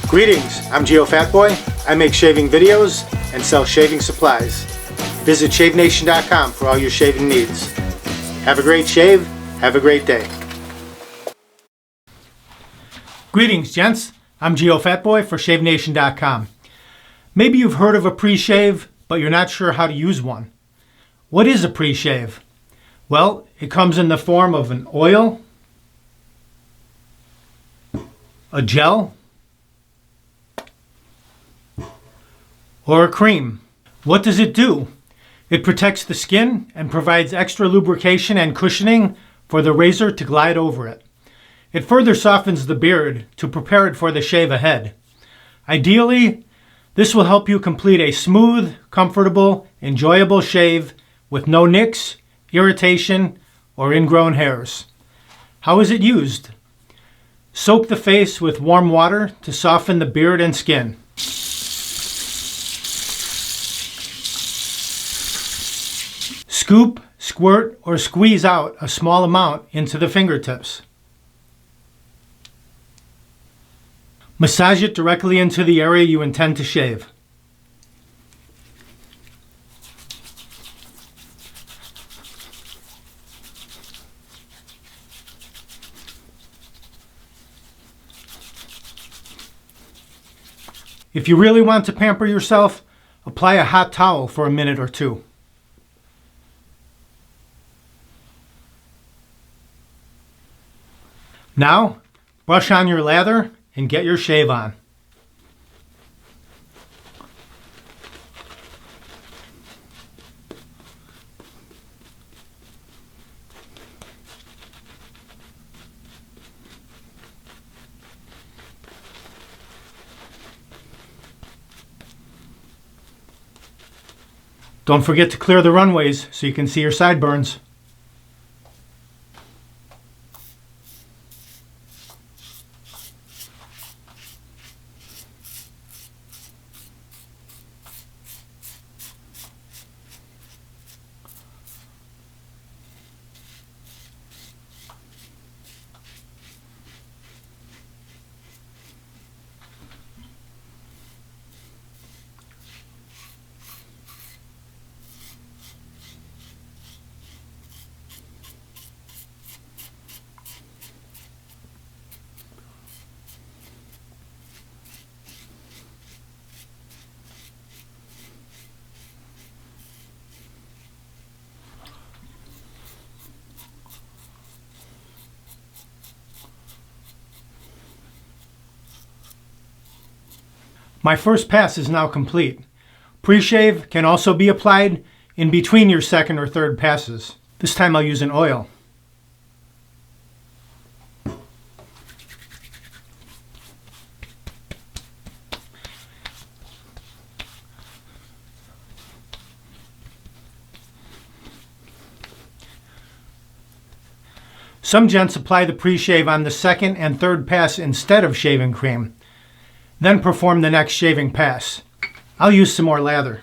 Greetings, I'm Geofatboy. I make shaving videos and sell shaving supplies. Visit shavenation.com for all your shaving needs. Have a great shave, have a great day. Greetings, gents. I'm Geofatboy for shavenation.com. Maybe you've heard of a pre-shave, but you're not sure how to use one. What is a pre-shave? Well, it comes in the form of an oil, a gel, or a cream. What does it do? It protects the skin and provides extra lubrication and cushioning for the razor to glide over it. It further softens the beard to prepare it for the shave ahead. Ideally, this will help you complete a smooth, comfortable, enjoyable shave with no nicks, irritation, or ingrown hairs. How is it used? Soak the face with warm water to soften the beard and skin. Scoop, squirt, or squeeze out a small amount into the fingertips. Massage it directly into the area you intend to shave. If you really want to pamper yourself, apply a hot towel for a minute or two. Now, brush on your lather and get your shave on. Don't forget to clear the runways so you can see your sideburns. My first pass is now complete. Pre-shave can also be applied in between your second or third passes. This time I'll use an oil. Some gents apply the pre-shave on the second and third pass instead of shaving cream, then perform the next shaving pass. I'll use some more lather.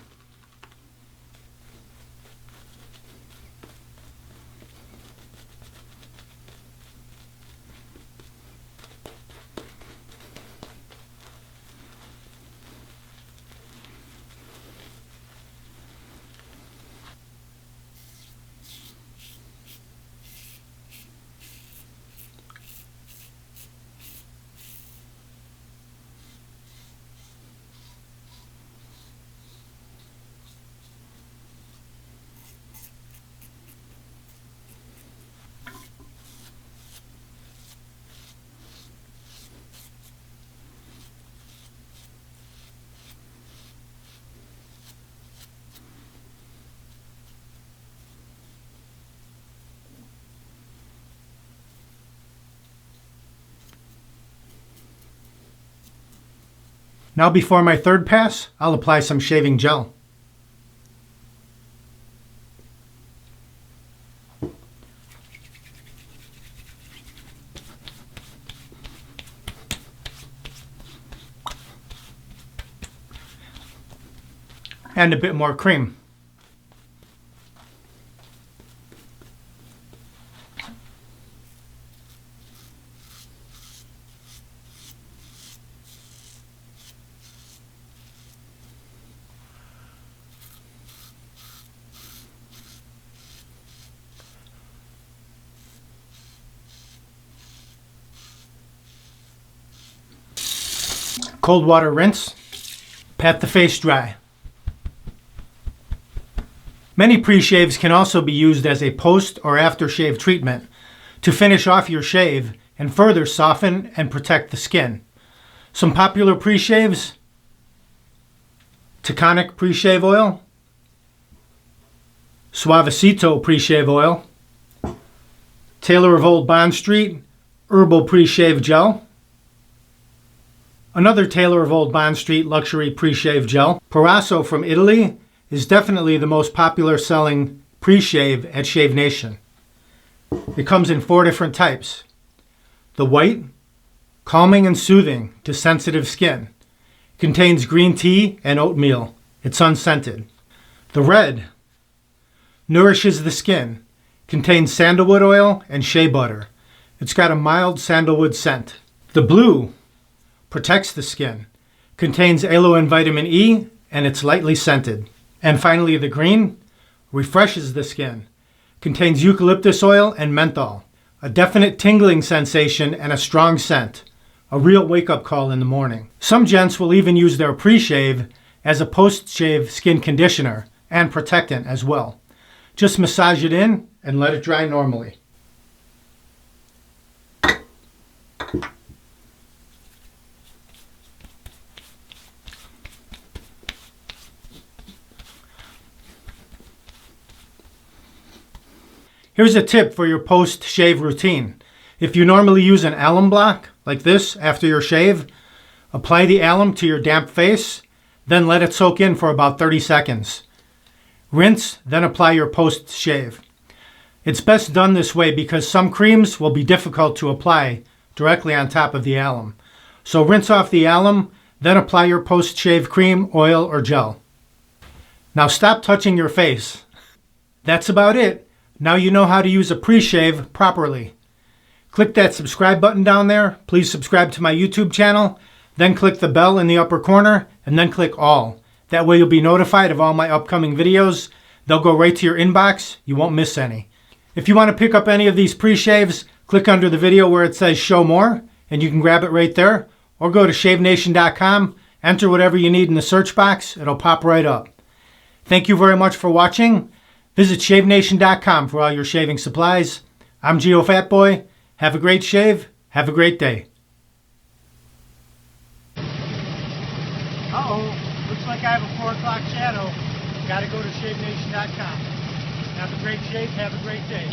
Now before my third pass, I'll apply some shaving gel. And a bit more cream. Cold water rinse. Pat the face dry. Many pre-shaves can also be used as a post or aftershave treatment to finish off your shave and further soften and protect the skin. Some popular pre-shaves: Taconic pre-shave oil, Suavecito pre-shave oil, Taylor of Old Bond Street Herbal Pre-Shave Gel, another Taylor of Old Bond Street Luxury Pre-Shave Gel. Parasso from Italy is definitely the most popular selling pre-shave at Shave Nation. It comes in 4 different types. The white, calming and soothing to sensitive skin. Contains green tea and oatmeal. It's unscented. The red nourishes the skin. Contains sandalwood oil and shea butter. It's got a mild sandalwood scent. The blue protects the skin. Contains aloe and vitamin E, and it's lightly scented. And finally, the green refreshes the skin. Contains eucalyptus oil and menthol. A definite tingling sensation and a strong scent. A real wake-up call in the morning. Some gents will even use their pre-shave as a post-shave skin conditioner and protectant as well. Just massage it in and let it dry normally. Here's a tip for your post-shave routine. If you normally use an alum block, like this, after your shave, apply the alum to your damp face, then let it soak in for about 30 seconds. Rinse, then apply your post-shave. It's best done this way because some creams will be difficult to apply directly on top of the alum. So rinse off the alum, then apply your post-shave cream, oil, or gel. Now stop touching your face. That's about it. Now you know how to use a pre-shave properly. Click that subscribe button down there. Please subscribe to my YouTube channel. Then click the bell in the upper corner and then click all. That way you'll be notified of all my upcoming videos. They'll go right to your inbox. You won't miss any. If you want to pick up any of these pre-shaves, click under the video where it says show more and you can grab it right there. Or go to shavenation.com, enter whatever you need in the search box. It'll pop right up. Thank you very much for watching. Visit shavenation.com for all your shaving supplies. I'm Geofatboy. Have a great shave. Have a great day. Uh-oh. Looks like I have a 4 o'clock shadow. Gotta go to shavenation.com. Have a great shave. Have a great day.